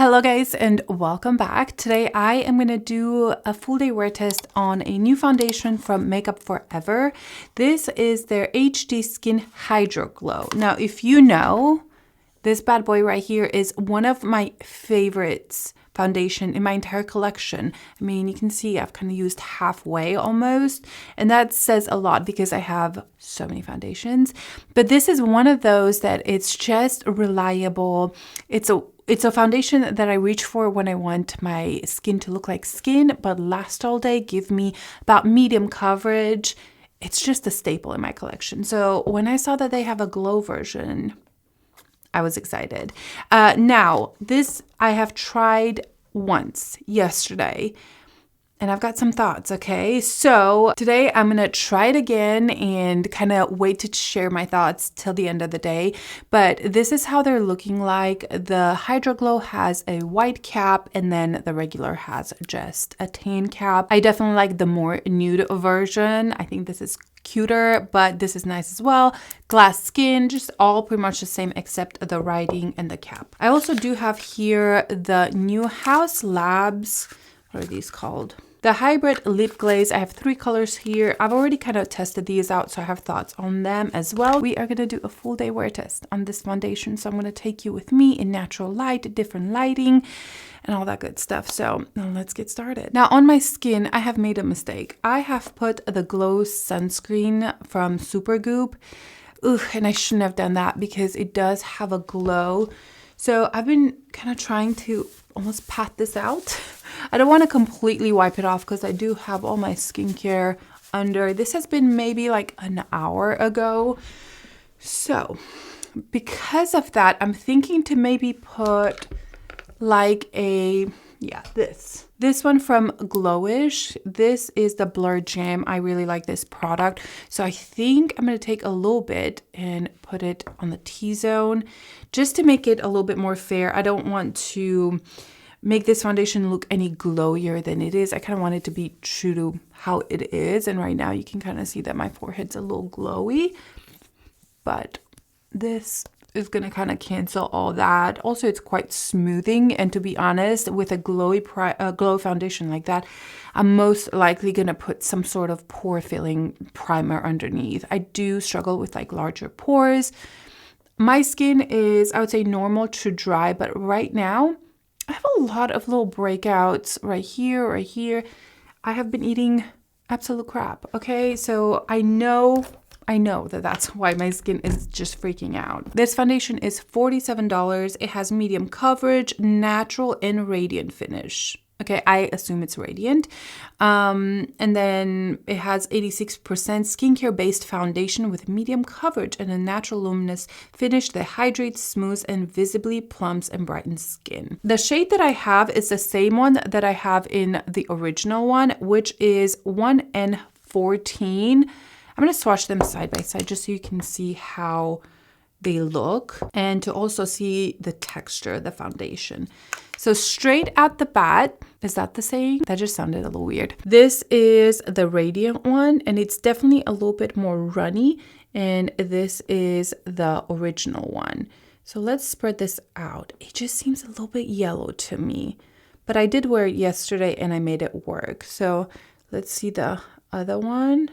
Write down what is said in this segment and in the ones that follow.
Hello guys and welcome back. Today I am going to do a full day wear test on a new foundation from Makeup Forever. This is their HD Skin Hydra Glow. Now if you know, this bad boy right here is one of my favorites foundation in my entire collection. I mean, you can see I've kind of used halfway almost, and that says a lot because I have so many foundations. But this is one of those that it's just reliable. It's a foundation that I reach for when I want my skin to look like skin, but last all day, give me about medium coverage. It's just a staple in my collection. So when I saw that they have a glow version, I was excited. Now, this I have tried once yesterday, and I've got some thoughts, okay? So today I'm gonna try it again and kind of wait to share my thoughts till the end of the day. But this is how they're looking like. The Hydra Glow has a white cap, and then the regular has just a tan cap. I definitely like the more nude version. I think this is cuter, but this is nice as well. Glass skin, just all pretty much the same except the writing and the cap. I also do have here the new Haus Labs. What are these called? The hybrid lip glaze. I have 3 colors here. I've already kind of tested these out, so I have thoughts on them as well. We are going to do a full day wear test on this foundation, so I'm going to take you with me in natural light, different lighting, and all that good stuff. So let's get started. Now on my skin, I have made a mistake. I have put the Glow sunscreen from Supergoop. And I shouldn't have done that because it does have a glow. So I've been kind of trying to almost pat this out. I don't want to completely wipe it off because I do have all my skincare under. This has been maybe like an hour ago. So because of that, I'm thinking to maybe put like this one from Glowish. This is the Blur Jam. I really like this product. So I think I'm going to take a little bit and put it on the T-zone just to make it a little bit more fair. I don't want to make this foundation look any glowier than it is. I kind of want it to be true to how it is. And right now you can kind of see that my forehead's a little glowy, but this is going to kind of cancel all that. Also, it's quite smoothing. And to be honest, with a glow foundation like that, I'm most likely going to put some sort of pore filling primer underneath. I do struggle with like larger pores. My skin is, I would say, normal to dry, but right now I have a lot of little breakouts right here. I have been eating absolute crap, okay? So I know that that's why my skin is just freaking out. This foundation is $47. It has medium coverage, natural, and radiant finish. Okay, I assume it's radiant. And then it has 86% skincare-based foundation with medium coverage and a natural luminous finish that hydrates, smooths, and visibly plumps and brightens skin. The shade that I have is the same one that I have in the original one, which is 1N14. I'm going to swatch them side by side just so you can see how they look and to also see the texture of the foundation. So straight at the bat, is that the saying? That just sounded a little weird. This is the radiant one, and it's definitely a little bit more runny, and this is the original one. So let's spread this out. It just seems a little bit yellow to me, but I did wear it yesterday and I made it work. So let's see the other one.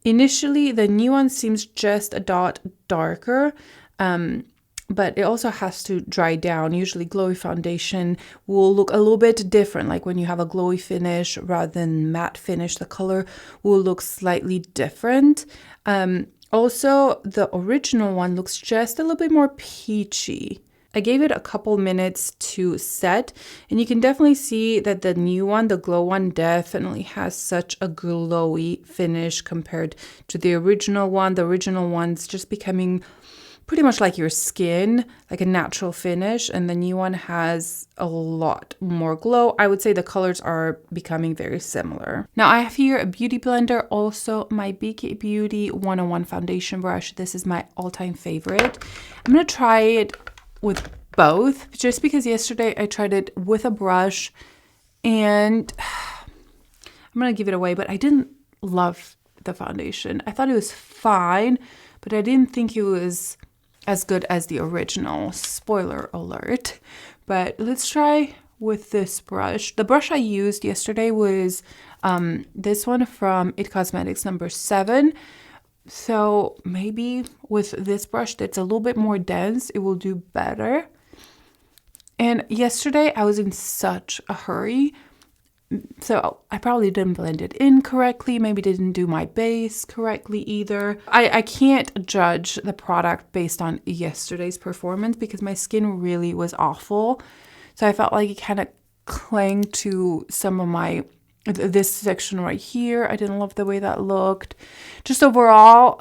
Initially, the new one seems just a dot darker, but it also has to dry down. Usually glowy foundation will look a little bit different. Like when you have a glowy finish rather than matte finish, the color will look slightly different. Also, the original one looks just a little bit more peachy. I gave it a couple minutes to set, and you can definitely see that the new one, the glow one, definitely has such a glowy finish compared to the original one. The original one's just becoming pretty much like your skin, like a natural finish, and the new one has a lot more glow. I would say the colors are becoming very similar. Now I have here a beauty blender, also my BK Beauty 101 foundation brush. This is my all-time favorite. I'm gonna try it with both just because yesterday I tried it with a brush and I'm gonna give it away, but I didn't love the foundation. I thought it was fine, but I didn't think it was as good as the original, spoiler alert. But let's try with this brush. The brush I used yesterday was this one from It Cosmetics number 7. So maybe with this brush that's a little bit more dense, it will do better. And yesterday I was in such a hurry, so I probably didn't blend it in correctly, maybe didn't do my base correctly either. I can't judge the product based on yesterday's performance because my skin really was awful. So I felt like it kind of clung to some of this section right here. I didn't love the way that looked. Just overall,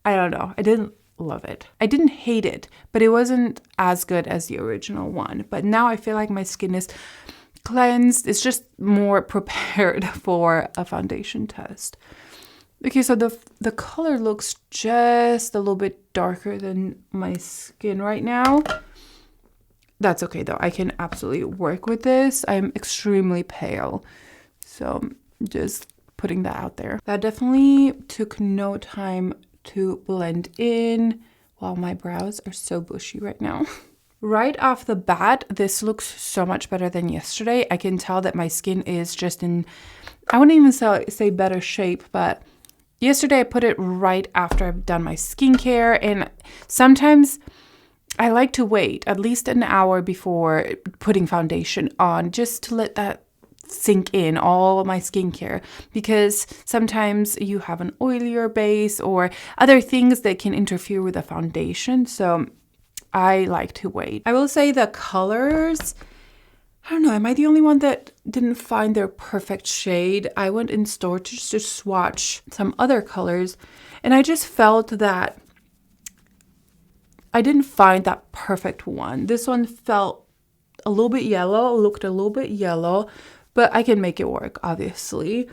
I don't know. I didn't love it. I didn't hate it, but it wasn't as good as the original one. But now I feel like my skin is cleansed. It's just more prepared for a foundation test. Okay, so the color looks just a little bit darker than my skin right now. That's okay though. I can absolutely work with this. I'm extremely pale. So just putting that out there. That definitely took no time to blend in. Wow, my brows are so bushy right now. Right off the bat, this looks so much better than yesterday. I can tell that my skin is just in, I wouldn't even say better shape, but yesterday I put it right after I've done my skincare. And sometimes I like to wait at least an hour before putting foundation on just to let that sink in, all of my skincare, because sometimes you have an oilier base or other things that can interfere with the foundation. So I like to wait. I will say the colors, I don't know, am I the only one that didn't find their perfect shade? I went in store just to swatch some other colors, and I just felt that I didn't find that perfect one. This one felt a little bit yellow, looked a little bit yellow, but I can make it work, obviously.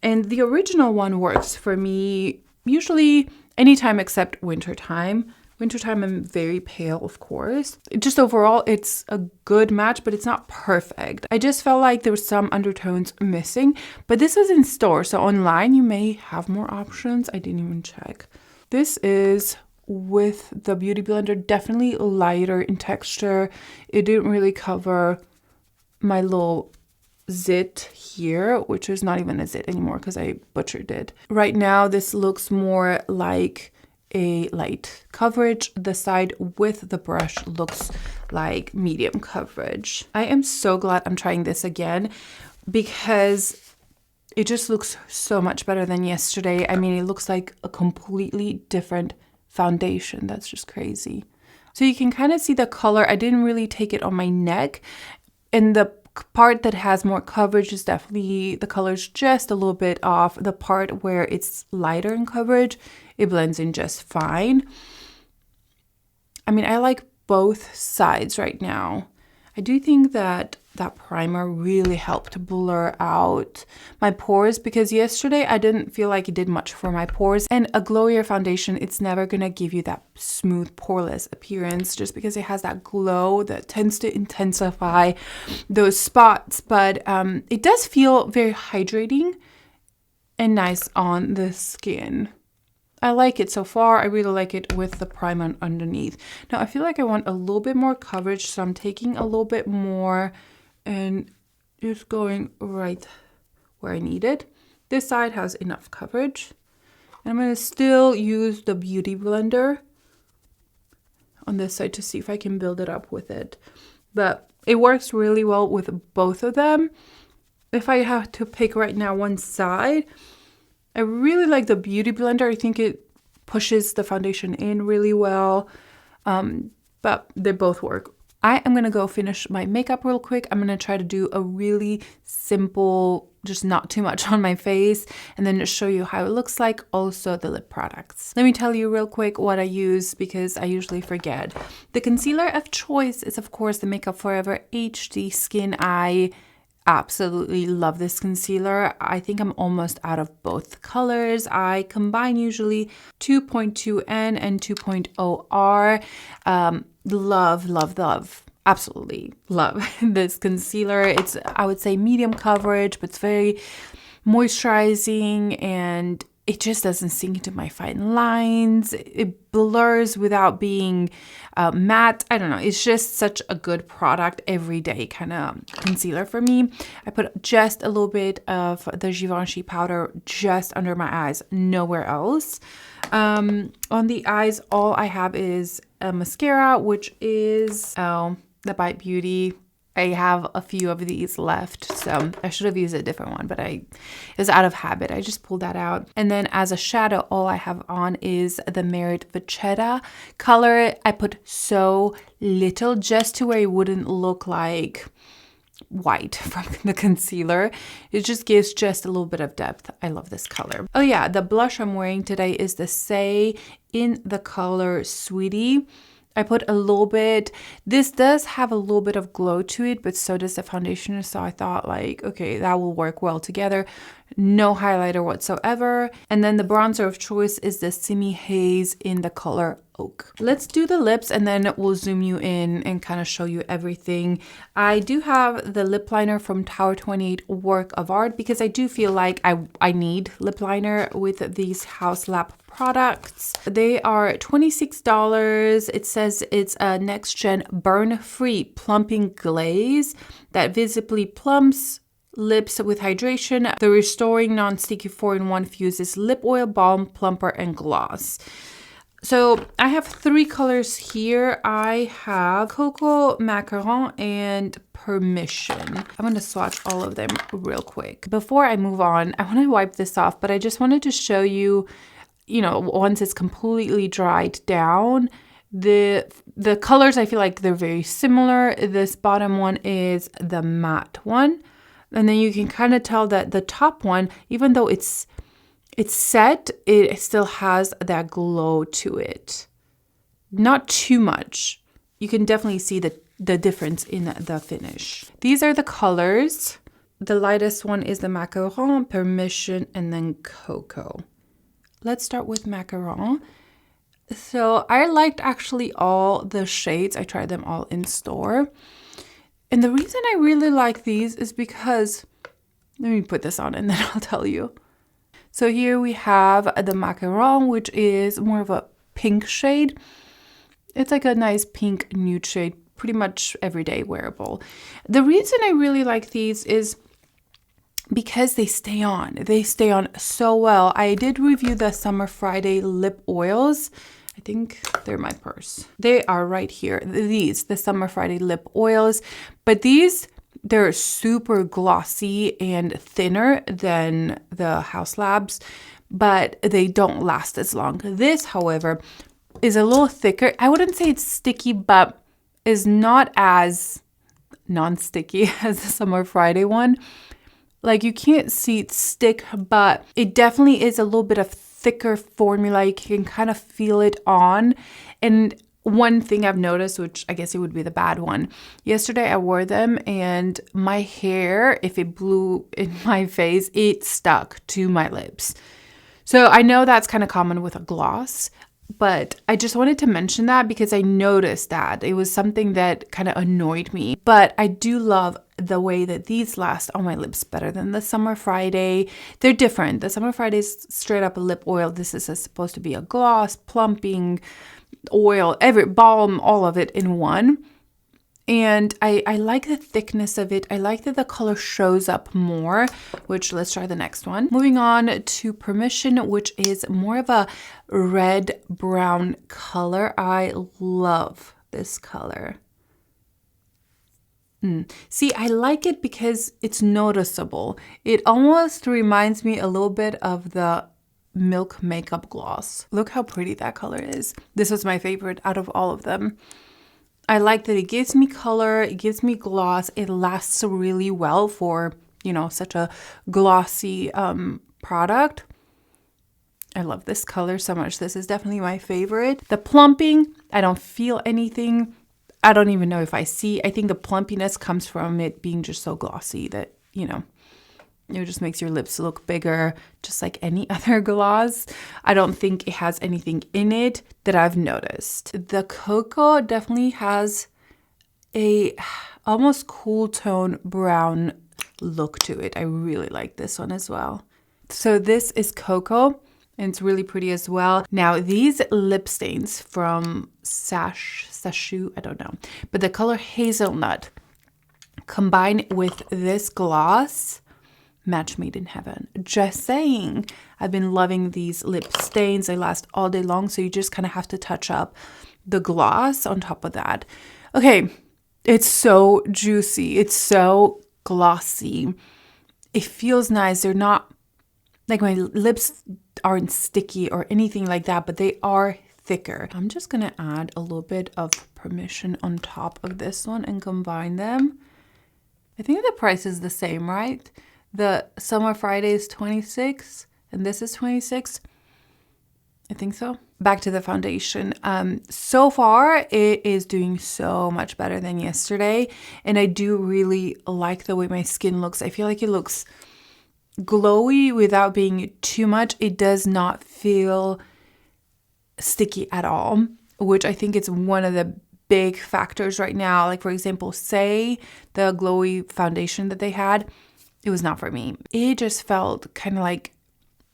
And the original one works for me usually anytime except wintertime. Wintertime, I'm very pale, of course. Just overall, it's a good match, but it's not perfect. I just felt like there were some undertones missing, but this is in store. So online, you may have more options. I didn't even check. This is with the Beauty Blender, definitely lighter in texture. It didn't really cover my little zit here, which is not even a zit anymore because I butchered it. Right now, this looks more like a light coverage. The side with the brush looks like medium coverage. I am so glad I'm trying this again because it just looks so much better than yesterday. I mean, it looks like a completely different foundation. That's just crazy. So you can kind of see the color. I didn't really take it on my neck, and the part that has more coverage is definitely, the color's just a little bit off. The part where it's lighter in coverage, it blends in just fine. I mean, I like both sides right now. I do think that that primer really helped blur out my pores because yesterday I didn't feel like it did much for my pores. And a glowier foundation, it's never gonna give you that smooth poreless appearance just because it has that glow that tends to intensify those spots. But it does feel very hydrating and nice on the skin. I like it so far. I really like it with the primer underneath. Now I feel like I want a little bit more coverage, so I'm taking a little bit more and just going right where I need it. This side has enough coverage. And I'm going to still use the Beauty Blender on this side to see if I can build it up with it. But it works really well with both of them. If I have to pick right now one side, I really like the Beauty Blender. I think it pushes the foundation in really well, but they both work. I am going to go finish my makeup real quick. I'm going to try to do a really simple, just not too much on my face, and then just show you how it looks like, also the lip products. Let me tell you real quick what I use because I usually forget. The concealer of choice is, of course, the Makeup Forever HD Skin Eye. Absolutely love this concealer. I think I'm almost out of both colors. I combine usually 2.2N and 2.0R. Love, love, love. Absolutely love this concealer. It's, I would say, medium coverage, but it's very moisturizing and it just doesn't sink into my fine lines. It blurs without being matte. I don't know. It's just such a good product, everyday kind of concealer for me. I put just a little bit of the Givenchy powder just under my eyes, nowhere else. On the eyes, all I have is a mascara, which is the Bite Beauty. I have a few of these left, so I should have used a different one, but it was out of habit. I just pulled that out. And then as a shadow, all I have on is the Merit Vachetta color. I put so little just to where it wouldn't look like white from the concealer. It just gives just a little bit of depth. I love this color. Oh yeah, the blush I'm wearing today is the Saie in the color Sweetie. I put a little bit. This does have a little bit of glow to it, but so does the foundation. So I thought like, okay, that will work well together. No highlighter whatsoever. And then the bronzer of choice is the Simihaze in the color Oak. Let's do the lips and then we'll zoom you in and kind of show you everything. I do have the lip liner from Tower 28 Work of Art because I do feel like I need lip liner with these Haus Lab products. They are $26. It says it's a next gen burn free plumping glaze that visibly plumps lips with hydration. The restoring non-sticky 4-in-1 fuses lip oil, balm, plumper, and gloss. So I have 3 colors here. I have Cocoa, Macaron, and Permission. I'm going to swatch all of them real quick. Before I move on, I want to wipe this off, but I just wanted to show you, you know, once it's completely dried down, the colors, I feel like they're very similar. This bottom one is the matte one. And then you can kind of tell that the top one, even though it's set, it still has that glow to it. Not too much. You can definitely see the difference in the finish. These are the colors. The lightest one is the Macaron, Permission, and then Cocoa. Let's start with Macaron. So I liked actually all the shades. I tried them all in store. And the reason I really like these is because, let me put this on and then I'll tell you. So here we have the Macaron, which is more of a pink shade. It's like a nice pink nude shade, pretty much everyday wearable. The reason I really like these is because they stay on. They stay on so well. I did review the Summer Friday lip oils. I think they're in my purse. They are right here. These, the Summer Friday lip oils. But these, they're super glossy and thinner than the Haus Labs, but they don't last as long. This, however, is a little thicker. I wouldn't say it's sticky, but is not as non-sticky as the Summer Friday one. Like you can't see it stick, but it definitely is a little bit of thicker formula. You can kind of feel it on. And one thing I've noticed, which I guess it would be the bad one, yesterday I wore them and my hair, if it blew in my face, it stuck to my lips. So I know that's kind of common with a gloss, but I just wanted to mention that because I noticed that it was something that kind of annoyed me. But I do love the way that these last on my lips better than the Summer Friday. They're different. The Summer Friday is straight up a lip oil. This is supposed to be a gloss, plumping, oil, every balm, all of it in one. And I like the thickness of it. I like that the color shows up more, which let's try the next one. Moving on to Permission, which is more of a red brown color. I love this color. See, I like it because it's noticeable. It almost reminds me a little bit of the Milk Makeup Gloss. Look how pretty that color is. This was my favorite out of all of them. I like that it gives me color, it gives me gloss, it lasts really well for, you know, such a glossy product. I love this color so much. This is definitely my favorite. The plumping, I don't feel anything. I don't even know if I see. I think the plumpiness comes from it being just so glossy that, you know, it just makes your lips look bigger, just like any other gloss. I don't think it has anything in it that I've noticed. The Cocoa definitely has a almost cool tone brown look to it. I really like this one as well. So this is Cocoa. And it's really pretty as well. Now, these lip stains from Sashu, I don't know. But the color Hazelnut combined with this gloss, match made in heaven. Just saying. I've been loving these lip stains. They last all day long, so you just kind of have to touch up the gloss on top of that. Okay, it's so juicy. It's so glossy. It feels nice. They're not, like, my lips aren't sticky or anything like that, but they are thicker. I'm just gonna add a little bit of Permission on top of this one and combine them. I think the price is the same, right? The Summer Friday is $26 and this is $26. I think so. Back to the foundation. So far, it is doing so much better than yesterday. And I do really like the way my skin looks. I feel like it looks glowy without being too much. It does not feel sticky at all, which I think is one of the big factors right now. Like, for example, Saie, the glowy foundation that they had, it was not for me. It just felt kind of like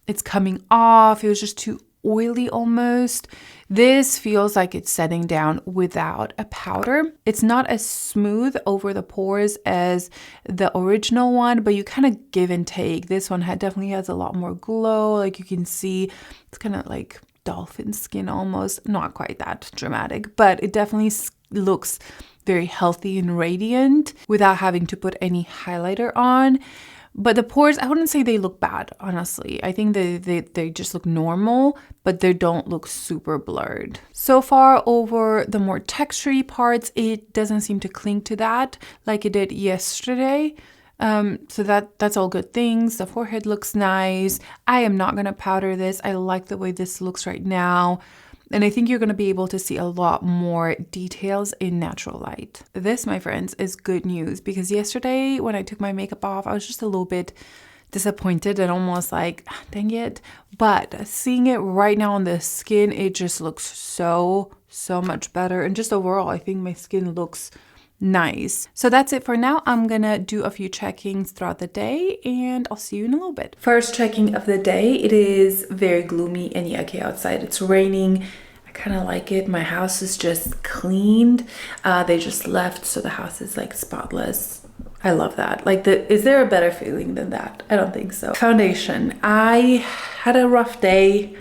it's coming off. It was just too oily almost. This feels like it's setting down without a powder. It's not as smooth over the pores as the original one, but you kind of give and take. This one definitely has a lot more glow. Like, you can see it's kind of like dolphin skin almost. Not quite that dramatic, but it definitely looks very healthy and radiant without having to put any highlighter on. But the pores, I wouldn't say they look bad, honestly. I think they just look normal, but they don't look super blurred. So far, over the more textury parts, it doesn't seem to cling to that like it did yesterday. So that's all good things. The forehead looks nice. I am not going to powder this. I like the way this looks right now. And I think you're going to be able to see a lot more details in natural light. This, my friends, is good news, because yesterday when I took my makeup off, I was just a little bit disappointed and almost like, dang it. But seeing it right now on the skin, it just looks so much better. And just overall, I think my skin looks nice. So that's it for now. I'm gonna do a few checkings throughout the day and I'll see you in a little bit. First checking of the day. It is very gloomy and yucky outside. It's raining. I kind of like it. My house is just cleaned. They just left, so the house is like spotless. I love that. Like, is there a better feeling than that? I don't think so. Foundation. I had a rough day.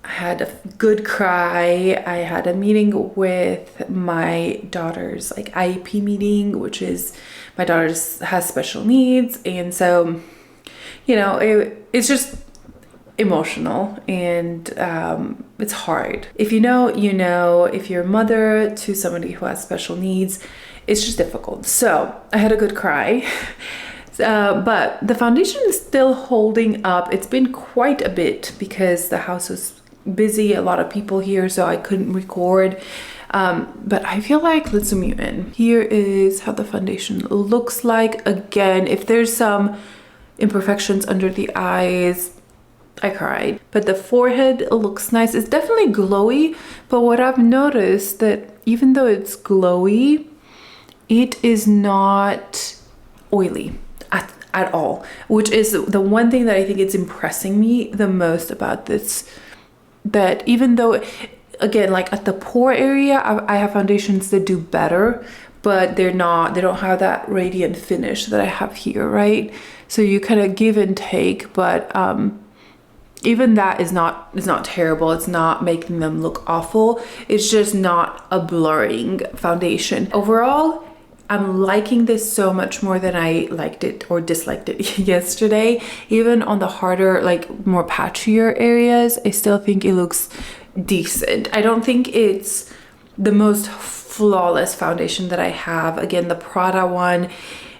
I had a good cry. I had a meeting with my daughter's like IEP meeting, which is my daughter has special needs. And so, you know, it's just emotional and it's hard. If you know, you know. If you're a mother to somebody who has special needs, it's just difficult. So I had a good cry. But the foundation is still holding up. It's been quite a bit because the house was busy, a lot of people here, so I couldn't record. But I feel like, let's zoom you in. Here is how the foundation looks like. Again, if there's some imperfections under the eyes, I cried. But the forehead looks nice. It's definitely glowy, but what I've noticed that even though it's glowy, it is not oily at all, which is the one thing that I think it's impressing me the most about this. That even though, again, like at the pore area, I have foundations that do better, but they don't have that radiant finish that I have here, right? So you kind of give and take, but even that is not terrible. It's not making them look awful. It's just not a blurring foundation. Overall, I'm liking this so much more than I liked it or disliked it yesterday. Even on the harder, like more patchier areas, I still think it looks decent. I don't think it's the most flawless foundation that I have. Again, the Prada one,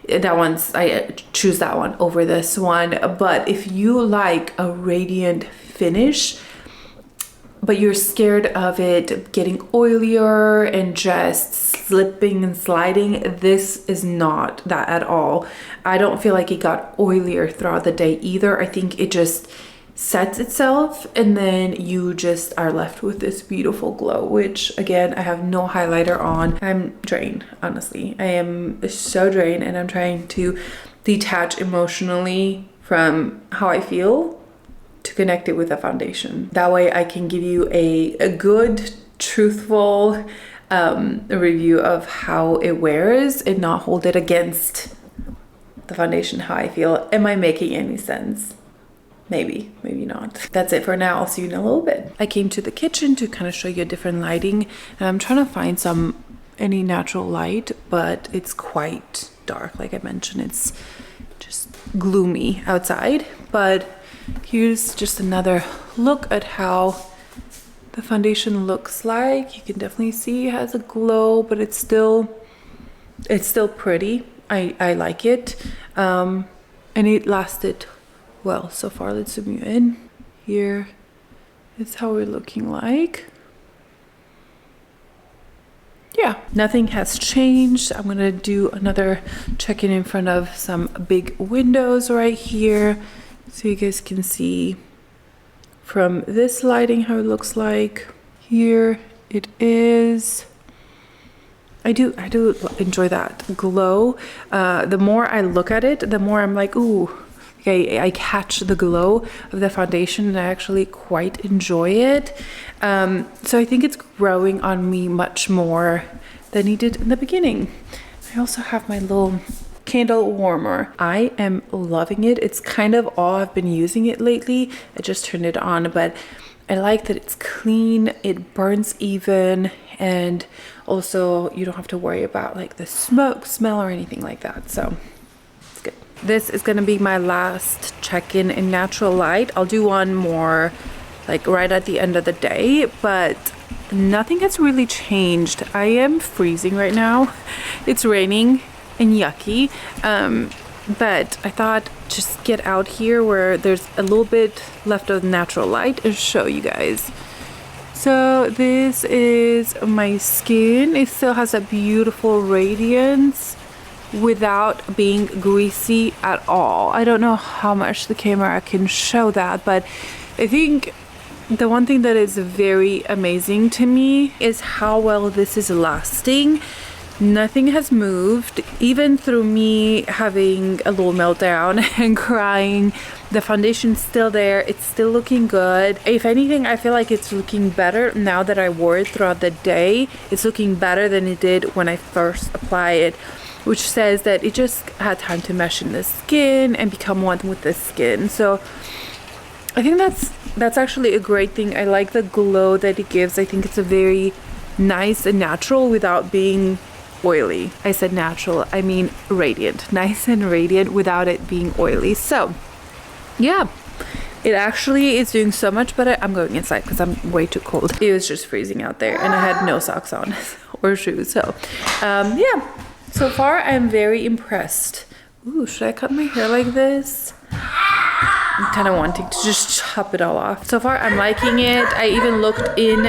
I choose that one over this one. But if you like a radiant finish, but you're scared of it getting oilier and just slipping and sliding, this is not that at all. I don't feel like it got oilier throughout the day either. I think it just sets itself and then you just are left with this beautiful glow, which again, I have no highlighter on. I'm drained, honestly. I am so drained and I'm trying to detach emotionally from how I feel to connect it with the foundation. That way I can give you a good, truthful review of how it wears and not hold it against the foundation how I feel. Am I making any sense? Maybe, maybe not. That's it for now. I'll see you in a little bit. I came to the kitchen to kind of show you a different lighting, and I'm trying to find any natural light, but it's quite dark. Like I mentioned, it's just gloomy outside. But here's just another look at how the foundation looks like. You can definitely see it has a glow, but it's still pretty. I like it, and it lasted well so far. Let's zoom you in. Here is how we're looking like. Yeah, nothing has changed. I'm gonna do another check-in in front of some big windows right here, so you guys can see from this lighting how it looks like. Here it is. I do enjoy that glow. The more I look at it, the more I'm like, ooh, okay, I catch the glow of the foundation and I actually quite enjoy it. So I think it's growing on me much more than it did in the beginning. I also have my little candle warmer. I am loving it. It's kind of all I've been using it lately. I just turned it on, but I like that it's clean, it burns even, and also you don't have to worry about like the smoke smell or anything like that. So it's good. This is gonna be my last check-in in natural light. I'll do one more like right at the end of the day, but nothing has really changed. I am freezing right now. It's raining and yucky, but I thought just get out here where there's a little bit left of natural light and show you guys. So this is my skin. It still has a beautiful radiance without being greasy at all. I don't know how much the camera can show that, but I think the one thing that is very amazing to me is how well this is lasting. Nothing has moved, even through me having a little meltdown and crying. The foundation's still there. It's still looking good. If anything, I feel like it's looking better now that I wore it throughout the day. It's looking better than it did when I first applied it, which says that it just had time to mesh in the skin and become one with the skin. So I think that's actually a great thing. I like the glow that it gives. I think it's a very nice and natural without being oily. I said natural, I mean radiant. Nice and radiant without it being oily. So yeah, it actually is doing so much better. I'm going inside because I'm way too cold. It was just freezing out there and I had no socks on or shoes. So yeah, so far I'm very impressed. Ooh, should I cut my hair like this? I'm kind of wanting to just chop it all off. So far I'm liking it. I even looked in,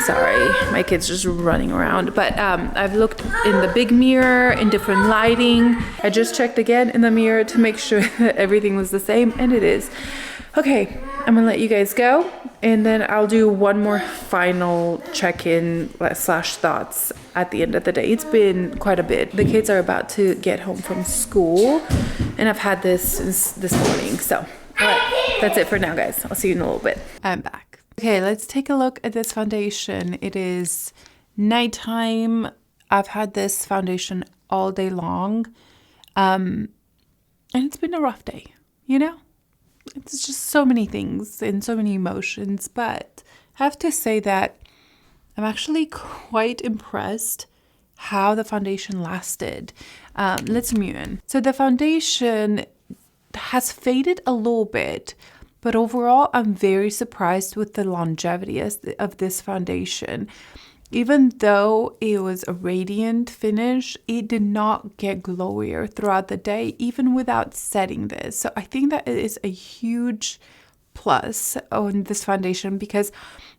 sorry, my kid's just running around, but I've looked in the big mirror in different lighting. I just checked again in the mirror to make sure that everything was the same, and it is. Okay, I'm gonna let you guys go, and then I'll do one more final check-in / thoughts at the end of the day. It's been quite a bit. The kids are about to get home from school, and I've had this since this morning. So, all right, that's it for now, guys. I'll see you in a little bit. I'm back. Okay, let's take a look at this foundation. It is nighttime. I've had this foundation all day long, and it's been a rough day, you know? It's just so many things and so many emotions, but I have to say that I'm actually quite impressed how the foundation lasted. Let's zoom you in. So the foundation has faded a little bit, but overall I'm very surprised with the longevity of this foundation. Even though it was a radiant finish, it did not get glowier throughout the day, even without setting this. So I think that it is a huge plus on this foundation because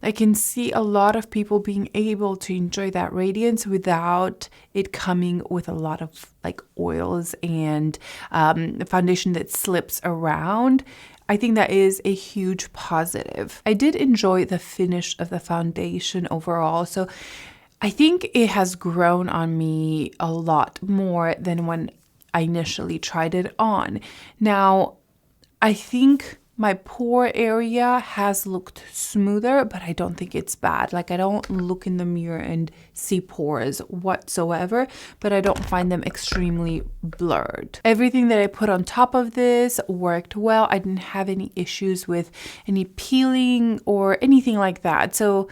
I can see a lot of people being able to enjoy that radiance without it coming with a lot of like oils and the foundation that slips around. I think that is a huge positive. I did enjoy the finish of the foundation overall. So I think it has grown on me a lot more than when I initially tried it on. Now, I think my pore area has looked smoother, but I don't think it's bad. Like, I don't look in the mirror and see pores whatsoever, but I don't find them extremely blurred. Everything that I put on top of this worked well. I didn't have any issues with any peeling or anything like that. So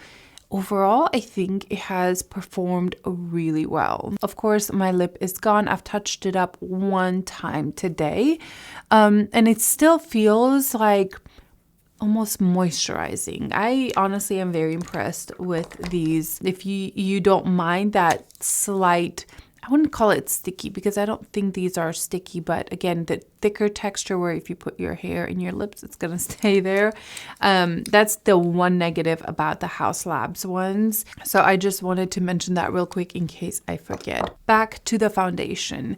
overall, I think it has performed really well. Of course, my lip is gone. I've touched it up one time today, and it still feels like almost moisturizing. I honestly am very impressed with these. If you don't mind that slight, I wouldn't call it sticky because I don't think these are sticky, but again, the thicker texture where if you put your hair in your lips, it's gonna stay there. That's the one negative about the Haus Labs ones. So I just wanted to mention that real quick in case I forget. Back to the foundation.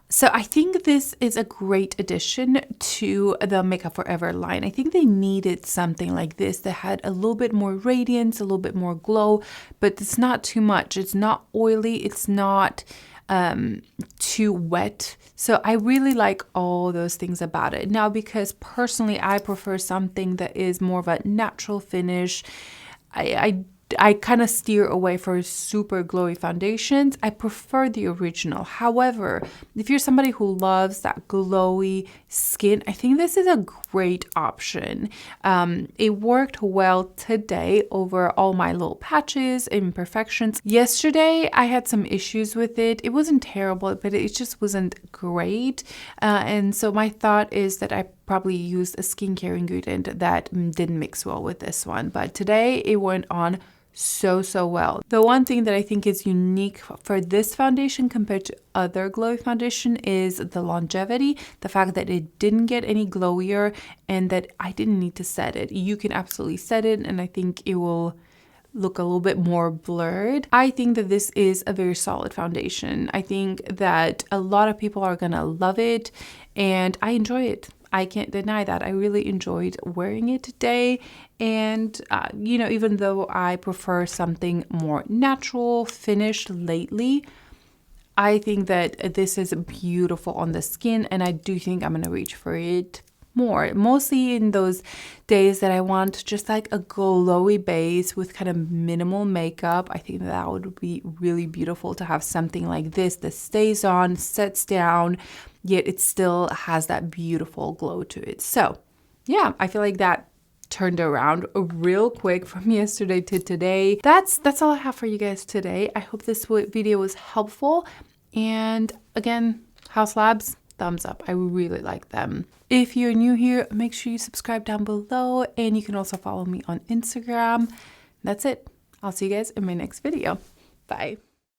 So I think this is a great addition to the Makeup Forever line. I think they needed something like this that had a little bit more radiance, a little bit more glow, but it's not too much. It's not oily. It's not too wet. So I really like all those things about it. Now, because personally I prefer something that is more of a natural finish, I kind of steer away for super glowy foundations. I prefer the original. However, if you're somebody who loves that glowy skin, I think this is a great option. It worked well today over all my little patches and imperfections. Yesterday, I had some issues with it. It wasn't terrible, but it just wasn't great. And so my thought is that I probably used a skincare ingredient that didn't mix well with this one. But today, it went on so well. The one thing that I think is unique for this foundation compared to other glowy foundation is the longevity, the fact that it didn't get any glowier and that I didn't need to set it. You can absolutely set it and I think it will look a little bit more blurred. I think that this is a very solid foundation. I think that a lot of people are gonna love it and I enjoy it. I can't deny that. I really enjoyed wearing it today. And, you know, even though I prefer something more natural finished lately, I think that this is beautiful on the skin. And I do think I'm going to reach for it more. Mostly in those days that I want just like a glowy base with kind of minimal makeup. I think that would be really beautiful to have something like this that stays on, sets down, yet it still has that beautiful glow to it. So yeah, I feel like that turned around real quick from yesterday to today. That's all I have for you guys today. I hope this video was helpful. And again, Haus Labs, thumbs up. I really like them. If you're new here, make sure you subscribe down below and you can also follow me on Instagram. That's it. I'll see you guys in my next video. Bye.